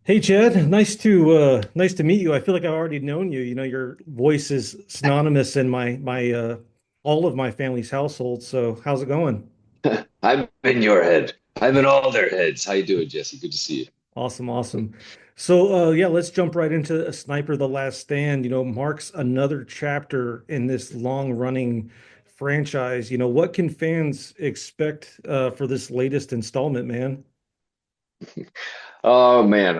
Hey Chad, nice to meet you. I feel like I've already known you. You know, your voice is synonymous in my all of my family's household. So how's it going? I'm in your head. I'm in all their heads. How you doing, Jesse? Good to see you. Awesome, awesome. So yeah, let's jump right into A Sniper: The Last Stand. You know, marks another chapter in this long-running franchise. You know, what can fans expect for this latest installment, man? Oh man,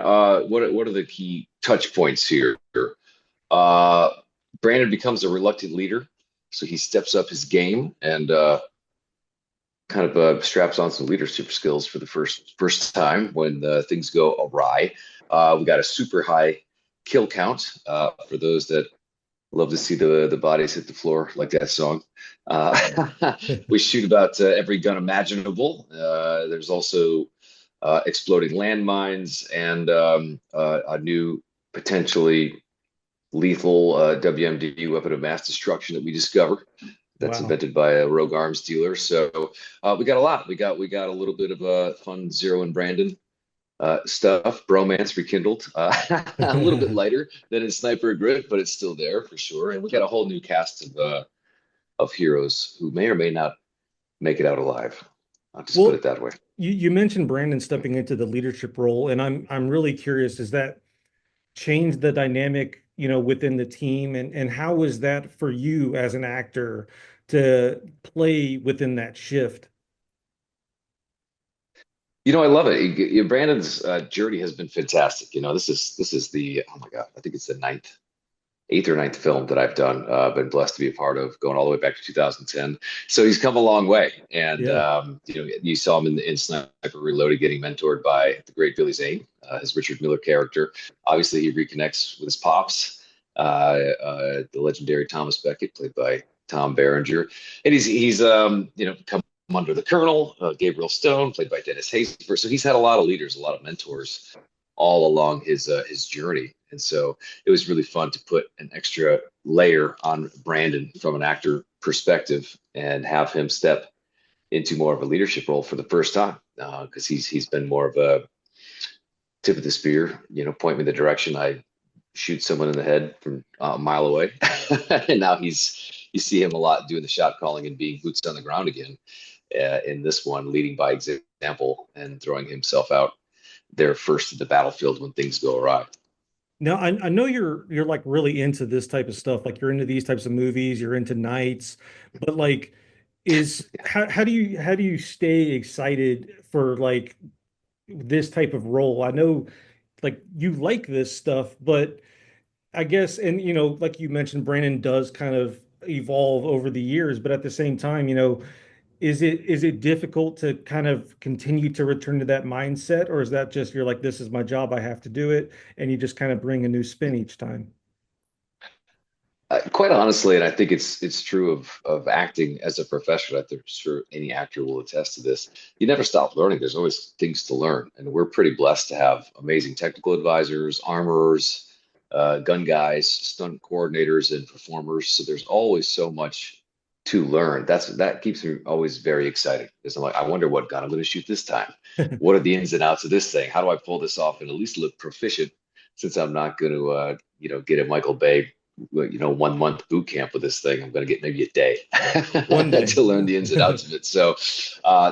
what are the key touch points here? Uh, Brandon becomes a reluctant leader, so he steps up his game and kind of straps on some leadership skills for the first time when things go awry. We got a super high kill count for those that love to see the bodies hit the floor like that song. We shoot about every gun imaginable. There's also exploding landmines and a new potentially lethal WMD weapon of mass destruction that we discover. That's Wow. invented by a rogue arms dealer. So we got a lot. We got a little bit of fun Zero and Brandon stuff, bromance rekindled, a little bit lighter than in Sniper Grid, but it's still there for sure. And we got a whole new cast of heroes who may or may not make it out alive. I'll just put Well, it that way. you mentioned Brandon stepping into the leadership role, and I'm really curious, is that change the dynamic, you know, within the team, and how was that for you as an actor to play within that shift? I love it. Brandon's journey has been fantastic. This is the oh my God, I think it's the eighth or ninth film that I've done. Been blessed to be a part of, going all the way back to 2010. So he's come a long way, and Yeah. you saw him in Sniper Reloaded, getting mentored by the great Billy Zane, his Richard Miller character. Obviously, he reconnects with his pops, the legendary Thomas Beckett, played by Tom Berenger, and he's come under the Colonel, Gabriel Stone, played by Dennis Haysbert. So he's had a lot of leaders, a lot of mentors all along his journey. And so it was really fun to put an extra layer on Brandon from an actor perspective and have him step into more of a leadership role for the first time because he's been more of a tip of the spear, point me in the direction. I shoot someone in the head from a mile away, and now you see him a lot doing the shot calling and being boots on the ground again. In this one, leading by example and throwing himself out there first in the battlefield when things go awry. Now I know you're like really into this type of stuff. Like you're into these types of movies, you're into nights, but like is how do you stay excited for like this type of role? I know like you like this stuff, but I guess, and you know, like you mentioned, Brandon does kind of evolve over the years, but at the same time, you know, is it difficult to kind of continue to return to that mindset, or is that just you're like, this is my job, I have to do it, and you just kind of bring a new spin each time? Quite honestly, and I think it's true of acting as a profession. I think sure any actor will attest to this. You never stop learning. There's always things to learn, and we're pretty blessed to have amazing technical advisors, armorers, gun guys, stunt coordinators, and performers. So there's always so much to learn. That keeps me always very excited because I'm like, I wonder what gun I'm going to shoot this time. What are the ins and outs of this thing? How do I pull this off and at least look proficient? Since I'm not going to, get a Michael Bay 1 month boot camp with this thing. I'm going to get maybe a day One day. to learn the ins and outs of it. So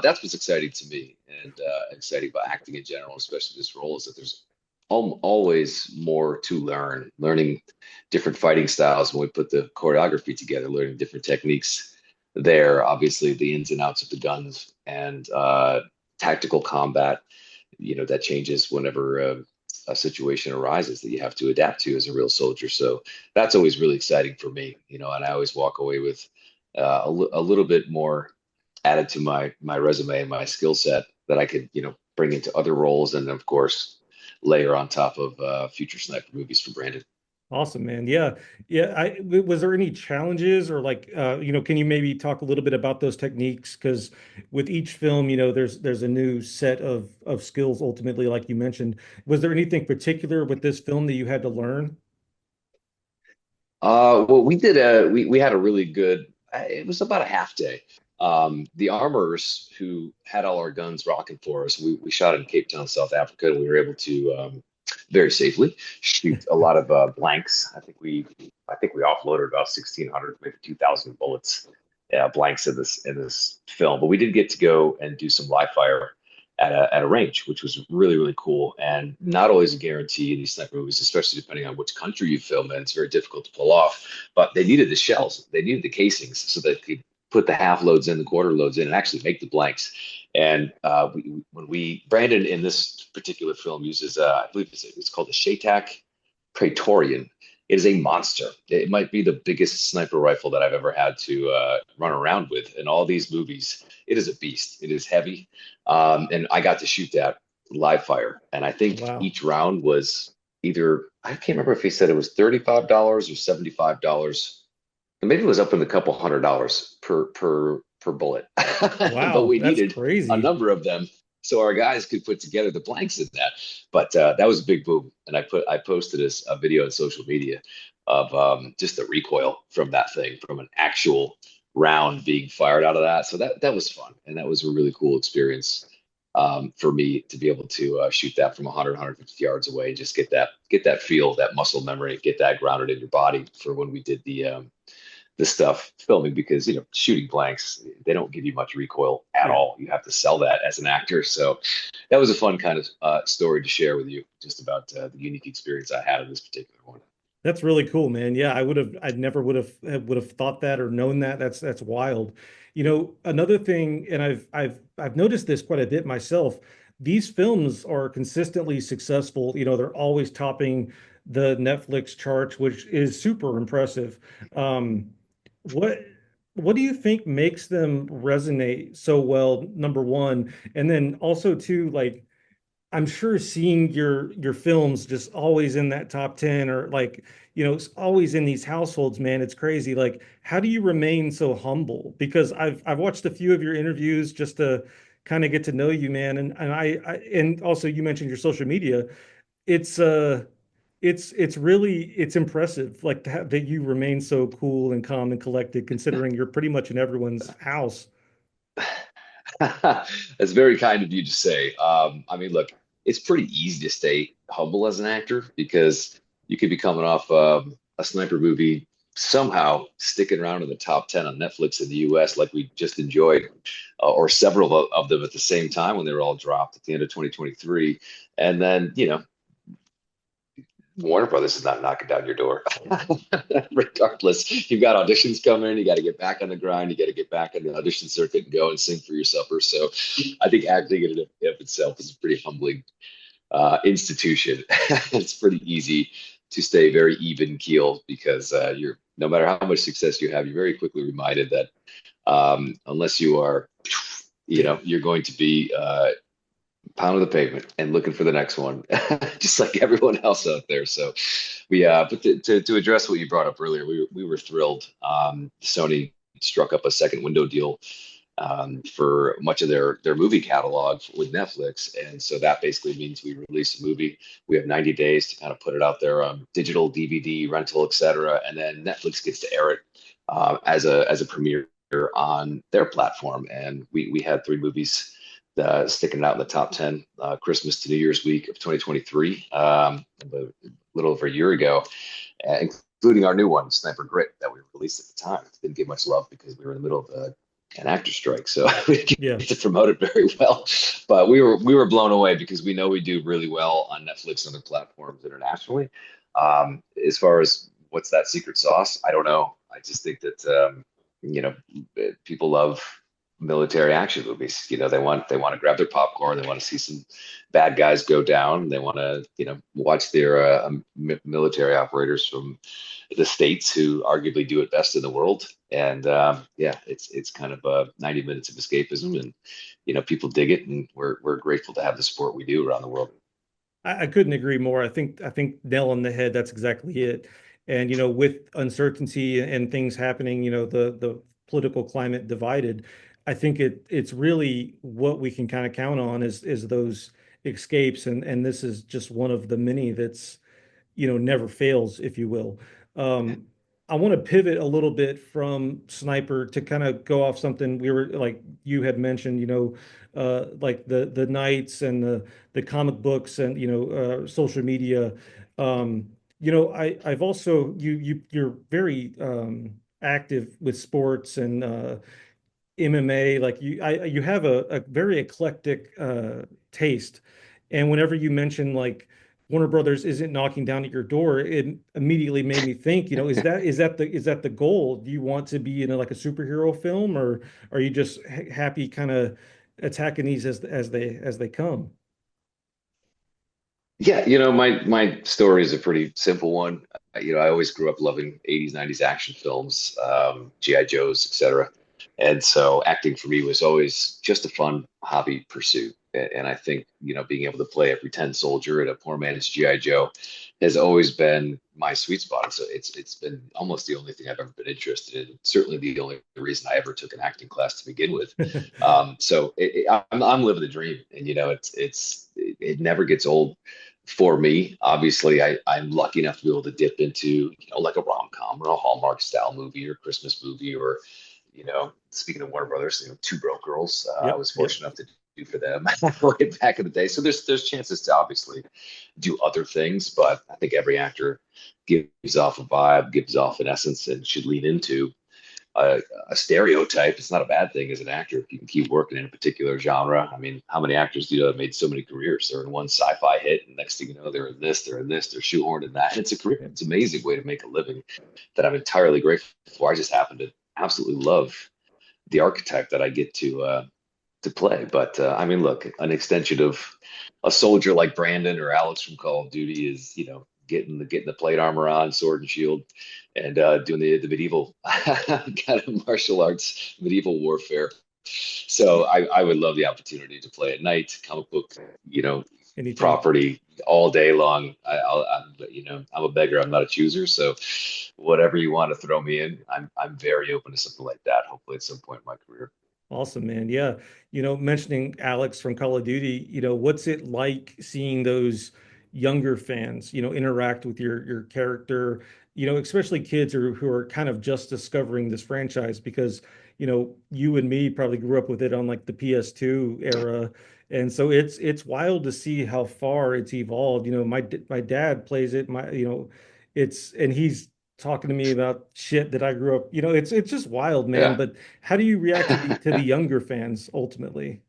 that's what's exciting to me and exciting about acting in general, especially this role, is that there's always more to learn, learning different fighting styles when we put the choreography together, learning different techniques there, obviously the ins and outs of the guns and tactical combat, that changes whenever a situation arises that you have to adapt to as a real soldier. So that's always really exciting for me, and I always walk away with a little bit more added to my resume and my skill set that I could, bring into other roles, and of course layer on top of future sniper movies for Brandon. Awesome, man. Yeah. Yeah. Was there any challenges or like, you know, can you maybe talk a little bit about those techniques? Because with each film, you know, there's a new set of skills ultimately, like you mentioned. Was there anything particular with this film that you had to learn? Well, we had a really good. It was about a half day. The armorers who had all our guns rocking for us. We shot in Cape Town, South Africa, and we were able to very safely, shoot a lot of blanks. I think we offloaded about 1,600, maybe 2,000 bullets, blanks in this film. But we did get to go and do some live fire at a range, which was really really cool, and not always a guarantee in these sniper movies, especially depending on which country you film in. It's very difficult to pull off. But they needed the shells, they needed the casings, so that they could put the half loads in, the quarter loads in, and actually make the blanks. And when we Brandon in this particular film uses, I believe it's called the Shaytak Praetorian. It is a monster. It might be the biggest sniper rifle that I've ever had to run around with in all these movies. It is a beast. It is heavy, and I got to shoot that live fire. And I think Wow. each round was either, I can't remember if he said it was $35 or $75. Maybe it was up in the couple $100 per bullet. But Wow, we that's needed a crazy. number of them so our guys could put together the blanks in that. But that was a big boom, and I posted a video on social media of just the recoil from that thing, from an actual round being fired out of that. So that was fun, and that was a really cool experience for me to be able to shoot that from 100, 150 yards away, and just get that feel, that muscle memory, get that grounded in your body for when we did the stuff filming, because shooting blanks, they don't give you much recoil at Yeah. all. You have to sell that as an actor. So that was a fun kind of story to share with you, just about the unique experience I had in this particular one. That's really cool, man. Yeah, I never would have thought that or known that. That's wild. Another thing, and I've noticed this quite a bit myself. These films are consistently successful. They're always topping the Netflix charts, which is super impressive. Um, what what do you think makes them resonate so well, number one? And then also too, like I'm sure seeing your films just always in that top 10 or like, it's always in these households, man. It's crazy. Like, how do you remain so humble? Because I've watched a few of your interviews just to kind of get to know you, man. And also you mentioned your social media. It's it's really it's impressive like that you remain so cool and calm and collected considering you're pretty much in everyone's house. That's very kind of you to say. I mean, look, it's pretty easy to stay humble as an actor, because you could be coming off a sniper movie, somehow sticking around in the top 10 on Netflix in the US, like we just enjoyed, or several of them at the same time when they were all dropped at the end of 2023. And then, Warner Brothers is not knocking down your door. Regardless, you've got auditions coming. You got to get back on the grind. You got to get back on the audition circuit and go and sing for your supper. So, I think acting in and of itself is a pretty humbling institution. It's pretty easy to stay very even keel, because you're, no matter how much success you have, you're very quickly reminded that unless you are, Yeah. you're going to be pounding the pavement and looking for the next one, just like everyone else out there. So but to address what you brought up earlier, we were thrilled. Sony struck up a second window deal for much of their movie catalog with Netflix, and so that basically means we release a movie. We have 90 days to kind of put it out there on digital, DVD, rental, etc., and then Netflix gets to air it as a premiere on their platform. And we had three movies sticking out in the top 10 Christmas to New Year's week of 2023, a little over a year ago, including our new one, Sniper Grit, that we released at the time. It didn't get much love because we were in the middle of an actor strike, so we didn't Yeah. get to promote it very well. But we were blown away, because we know we do really well on Netflix and other platforms internationally. As far as what's that secret sauce, I don't know. I just think that you know people love military action movies. They want to grab their popcorn. They want to see some bad guys go down. They want to watch their military operators from the states who arguably do it best in the world. And yeah, it's kind of 90 minutes of escapism, and people dig it, and we're grateful to have the support we do around the world. I couldn't agree more. I think nail on the head. That's exactly it. And with uncertainty and things happening, the political climate divided, I think it's really what we can kind of count on is those escapes, and this is just one of the many that's never fails, if you will. Um, I want to pivot a little bit from Sniper to kind of go off something we were like you had mentioned, like the nights and the comic books and social media. I've also you're very active with sports and MMA. Like you have a very eclectic taste, and whenever you mention like Warner Brothers isn't knocking down at your door, it immediately made me think, is that the goal? Do you want to be in like a superhero film, or are you just happy kind of attacking these as they come? Yeah, my story is a pretty simple one. I always grew up loving 80s, 90s action films, GI Joes, etc. And so acting for me was always just a fun hobby pursuit. And I think, being able to play a pretend soldier in a poor man's GI Joe has always been my sweet spot. And so it's been almost the only thing I've ever been interested in. Certainly the only reason I ever took an acting class to begin with. So I'm living the dream, and it never gets old for me. Obviously, I'm lucky enough to be able to dip into, like a rom-com or a Hallmark style movie or Christmas movie or, speaking of Warner Brothers, Two Broke Girls. I Yep, was yep. fortunate enough to do for them way back in the day. So there's chances to obviously do other things, but I think every actor gives off a vibe, gives off an essence, and should lean into a, a stereotype. It's not a bad thing as an actor if you can keep working in a particular genre. I mean, how many actors do you know have made so many careers? They're in one sci-fi hit, and next thing you know, they're in this, they're in this, they're shoehorned in that. And it's a career. It's an amazing way to make a living that I'm entirely grateful for. I just happen to absolutely love the archetype that I get to play. But I mean, look, an extension of a soldier like Brandon or Alex from Call of Duty is, getting the plate armor on, sword and shield, and doing the medieval kind of martial arts, medieval warfare. So I would love the opportunity to play at night, comic book, you know, Anything. property all day long. I'm a beggar. I'm not a chooser. So whatever you want to throw me in, I'm very open to something like that. Hopefully at some point in my career. Awesome, man. Yeah. Mentioning Alex from Call of Duty, what's it like seeing those younger fans, interact with your character, especially kids who are kind of just discovering this franchise because, you and me probably grew up with it on like the PS2 era. And so it's wild to see how far it's evolved. My dad plays it, and he's talking to me about shit that I grew up. It's just wild, man. Yeah. But how do you react to the younger fans ultimately?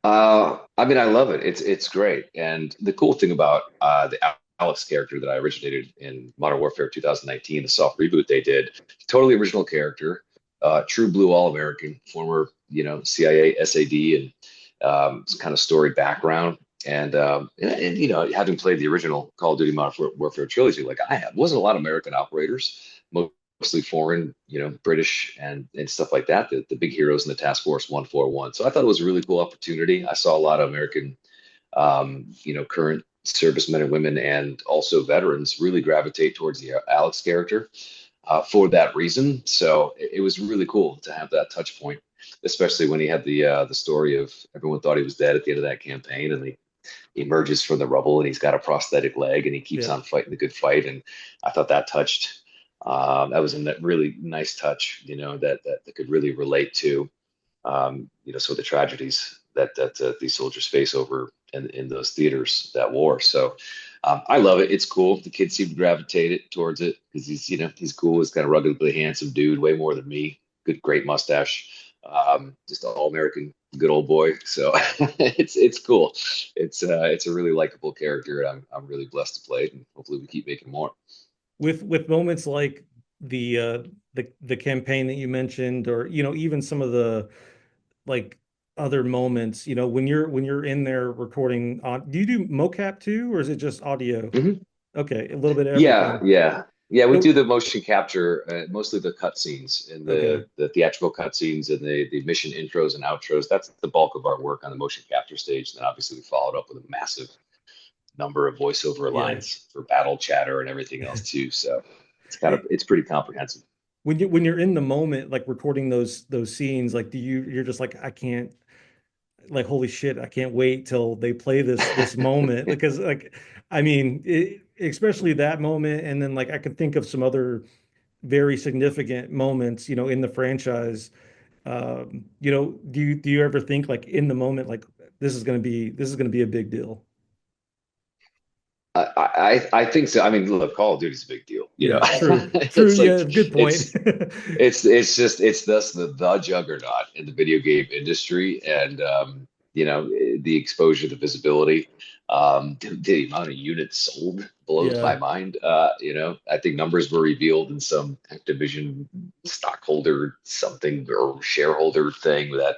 I mean, I love it. It's great. And the cool thing about the Alex character that I originated in Modern Warfare 2019, the soft reboot they did, totally original character, true blue All-American, former, CIA, SAD, and kind of storied background. And having played the original Call of Duty Modern Warfare trilogy, like I have, wasn't a lot of American operators, mostly foreign, British and stuff like that, the big heroes in the Task Force 141. So I thought it was a really cool opportunity. I saw a lot of American, current servicemen and women and also veterans really gravitate towards the Alex character for that reason. So it was really cool to have that touch point, especially when he had the story of everyone thought he was dead at the end of that campaign, and he emerges from the rubble and he's got a prosthetic leg and he keeps Yeah. on fighting the good fight. And I thought that touched. That was a really nice touch, that could really relate to, so the tragedies that these soldiers face over in those theaters that war. So I love it. It's cool. The kids seem to gravitate it towards it because he's cool. He's kind of ruggedly handsome dude, way more than me. Good, great mustache. Just an all American, good old boy. So it's cool. It's a really likable character, and I'm really blessed to play it, and hopefully we keep making more. With moments like the campaign that you mentioned, or even some of the like other moments, when you're in there recording on, do you do mocap too, or is it just audio? Mhm. Okay, a little bit of Yeah, everything. yeah, yeah. We do So the motion capture, mostly the cutscenes and okay. the theatrical cutscenes and the mission intros and outros. That's the bulk of our work on the motion capture stage. And then obviously we followed up with a massive number of voiceover Yeah. lines for battle chatter and everything else too. So it's pretty comprehensive. When you're in the moment, like recording those scenes, like you're just like, I can't, like, holy shit, I can't wait till they play this moment because, like, I mean, especially that moment, and then like I could think of some other very significant moments, in the franchise. Do you ever think like in the moment like this is gonna be a big deal? I think so. I mean, look, Call of Duty's a big deal. Yeah, true, true. It's Yeah, like good point. it's just it's thus the juggernaut in the video game industry, and the exposure, the visibility, the amount of units sold blows Yeah, my mind. I think numbers were revealed in some Activision stockholder something or shareholder thing that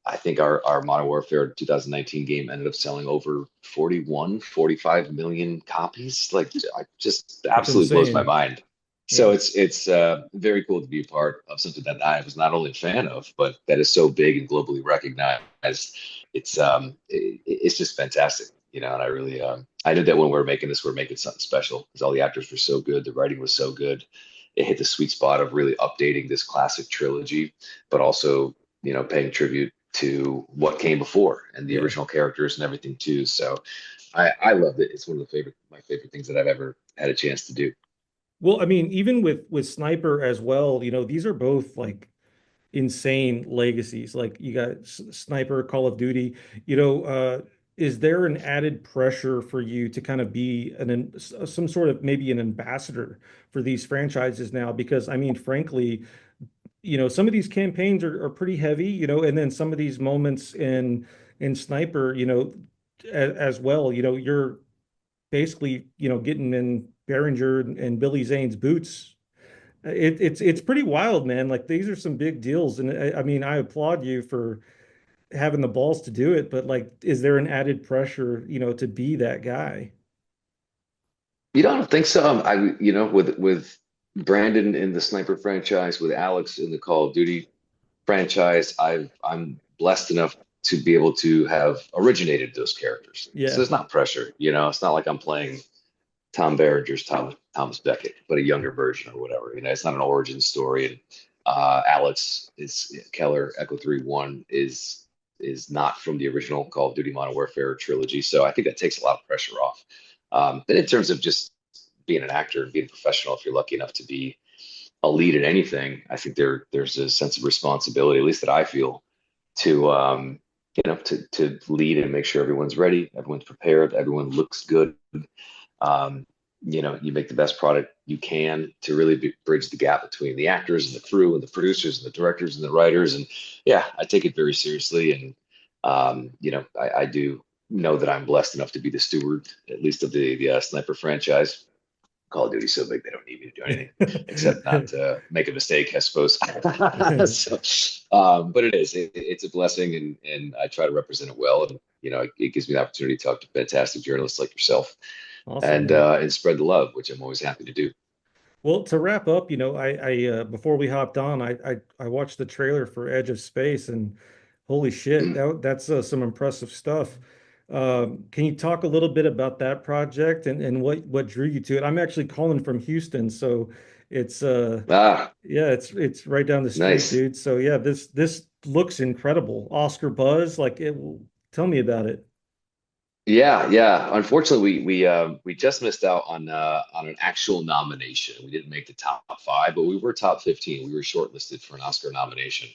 I think our Modern Warfare 2019 game ended up selling over 41, 45 million copies. Like, I just it's absolutely blows my insane. mind. So Yeah. it's very cool to be a part of something that I was not only a fan of, but that is so big and globally recognized. It's just fantastic, And I really I did that when we were making this. We are making something special because all the actors were so good, the writing was so good. It hit the sweet spot of really updating this classic trilogy, but also paying tribute to what came before and the Yeah. original characters and everything too. So I loved it. It's one of my favorite things that I've ever had a chance to do. Well, I mean, even with Sniper as well, these are both like insane legacies. Like you got Sniper, Call of Duty. Is there an added pressure for you to kind of be some sort of maybe an ambassador for these franchises now? Because I mean, frankly, some of these campaigns are pretty heavy, and then some of these moments in Sniper, as well, you're basically, getting in Behringer and Billy Zane's boots. It's pretty wild, man. Like these are some big deals, and I mean, I applaud you for having the balls to do it. But like, is there an added pressure, to be that guy? I don't think so. With Brandon in the Sniper franchise, with Alex in the Call of Duty franchise, I'm blessed enough to be able to have originated those characters. So Yeah, there's not pressure. It's not like I'm playing Tom Berenger's Thomas Beckett, but a younger version or whatever. It's not an origin story. And Alex is Keller Echo 3-1 is not from the original Call of Duty Modern Warfare trilogy. So I think that takes a lot of pressure off. But in terms of just being an actor and being a professional, if you're lucky enough to be a lead in anything, I think there's a sense of responsibility, at least that I feel, to to lead and make sure everyone's ready, everyone's prepared, everyone looks good. Um, you make the best product you can to really bridge the gap between the actors and the crew and the producers and the directors and the writers. And yeah, I take it very seriously. And I do know that I'm blessed enough to be the steward, at least of the Sniper franchise. Call of Duty's so big they don't need me to do anything except not to make a mistake, I suppose. So, but it's a blessing, and I try to represent it well. And it gives me the opportunity to talk to fantastic journalists like yourself, awesome, and man. spread the love, which I'm always happy to do. Well, to wrap up, I before we hopped on, I watched the trailer for Edge of Space, and holy shit, that's some impressive stuff. Can you talk a little bit about that project and what drew you to it? I'm actually calling from Houston, so it's Ah, yeah, it's right down the street, nice. dude. So yeah, this looks incredible. Oscar buzz, like it. Tell me about it. Yeah, yeah. Unfortunately, we just missed out on an actual nomination. We didn't make the top five, but we were top 15. We were shortlisted for an Oscar nomination,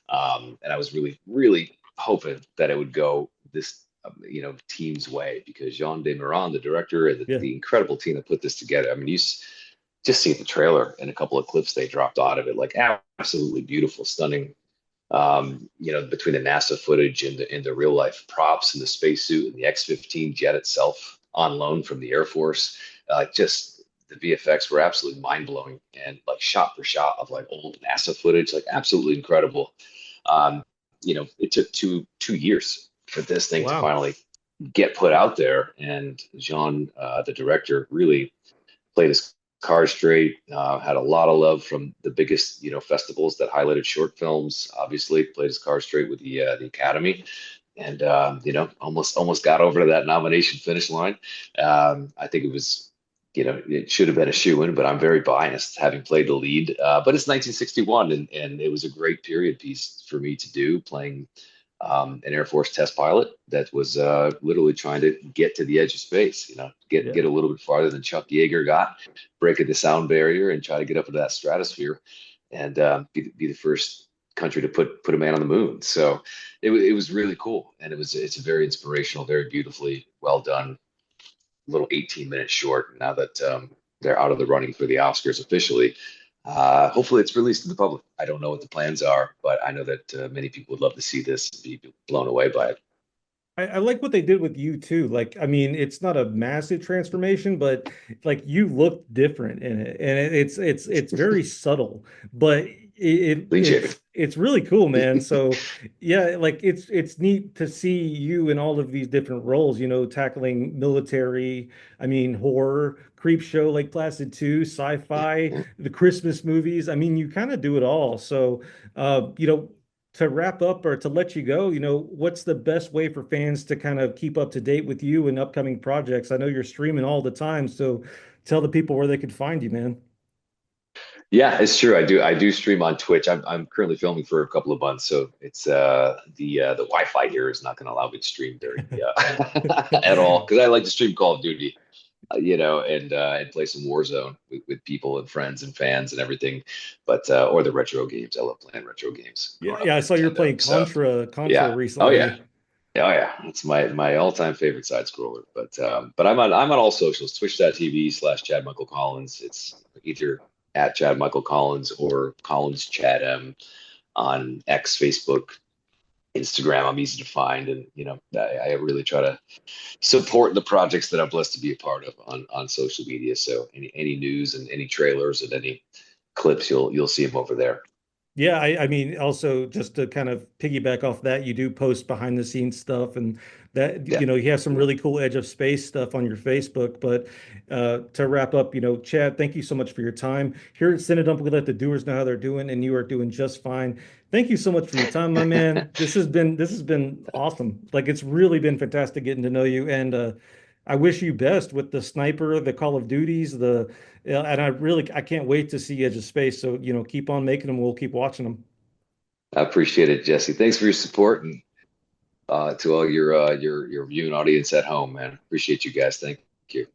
and I was really, really hoping that it would go this team's way because Jean de Moran, the director, and Yeah, the incredible team that put this together. I mean, just see the trailer and a couple of clips they dropped out of it, like absolutely beautiful, stunning between the NASA footage and the real life props and the spacesuit and the X-15 jet itself on loan from the Air Force, just the VFX were absolutely mind blowing and like shot for shot of like old NASA footage, like absolutely incredible. It took two years for this thing to wow. finally get put out there, and Jean, the director, really played his cards straight. Had a lot of love from the biggest festivals that highlighted short films. Obviously, played his cards straight with the Academy, and almost got over to that nomination finish line. I think it was. It should have been a shoe-in, but I'm very biased having played the lead. But it's 1961, and it was a great period piece for me to do, playing an Air Force test pilot that was literally trying to get to the edge of space, get Yeah. a little bit farther than Chuck Yeager got, breaking the sound barrier and try to get up into that stratosphere and be the first country to put a man on the moon. So it was really cool, and it's a very inspirational, very beautifully well done little 18-minute short. Now that they're out of the running for the Oscars officially, hopefully it's released to the public. I don't know what the plans are, but I know that many people would love to see this and be blown away by it. I like what they did with you too. Like, I mean, it's not a massive transformation, but like you look different in it, and it's very subtle, but Clean shaven. it's really cool, man. So yeah, like it's neat to see you in all of these different roles. Tackling military, I mean, horror, creep show like Placid 2, sci-fi, Yeah. the Christmas movies. I mean, you kind of do it all. So, to wrap up or to let you go, what's the best way for fans to kind of keep up to date with you and upcoming projects? I know you're streaming all the time, so tell the people where they could find you, man. Yeah, it's true. I do stream on Twitch. I'm currently filming for a couple of months, so it's the Wi-Fi here is not going to allow me to stream very at all because I like to stream Call of Duty, and play some Warzone with people and friends and fans and everything, but or the retro games. I love playing retro games Yeah, growing up yeah, I with saw you're Nintendo. playing So Contra yeah, oh yeah, recently. oh yeah, it's my all-time favorite side scroller. But I'm on all socials, twitch.tv/Chad Michael Collins. It's either at Chad Michael Collins or Collins Chad M on X, Facebook, Instagram. I'm easy to find, and I really try to support the projects that I'm blessed to be a part of on social media. So any news and any trailers and any clips, you'll see them over there. Yeah, I mean, also just to kind of piggyback off that, you do post behind the scenes stuff, and that Yeah. you have some really cool Edge of Space stuff on your Facebook. But to wrap up, Chad, thank you so much for your time. Here at CineDump, we let the doers know how they're doing, and you are doing just fine. Thank you so much for your time, my man. This has been awesome. Like it's really been fantastic getting to know you, and I wish you best with the sniper, the Call of Duties, and I can't wait to see Edge of Space. So, keep on making them. We'll keep watching them. I appreciate it, Jesse. Thanks for your support and to all your viewing audience at home, man. Appreciate you guys. Thank you.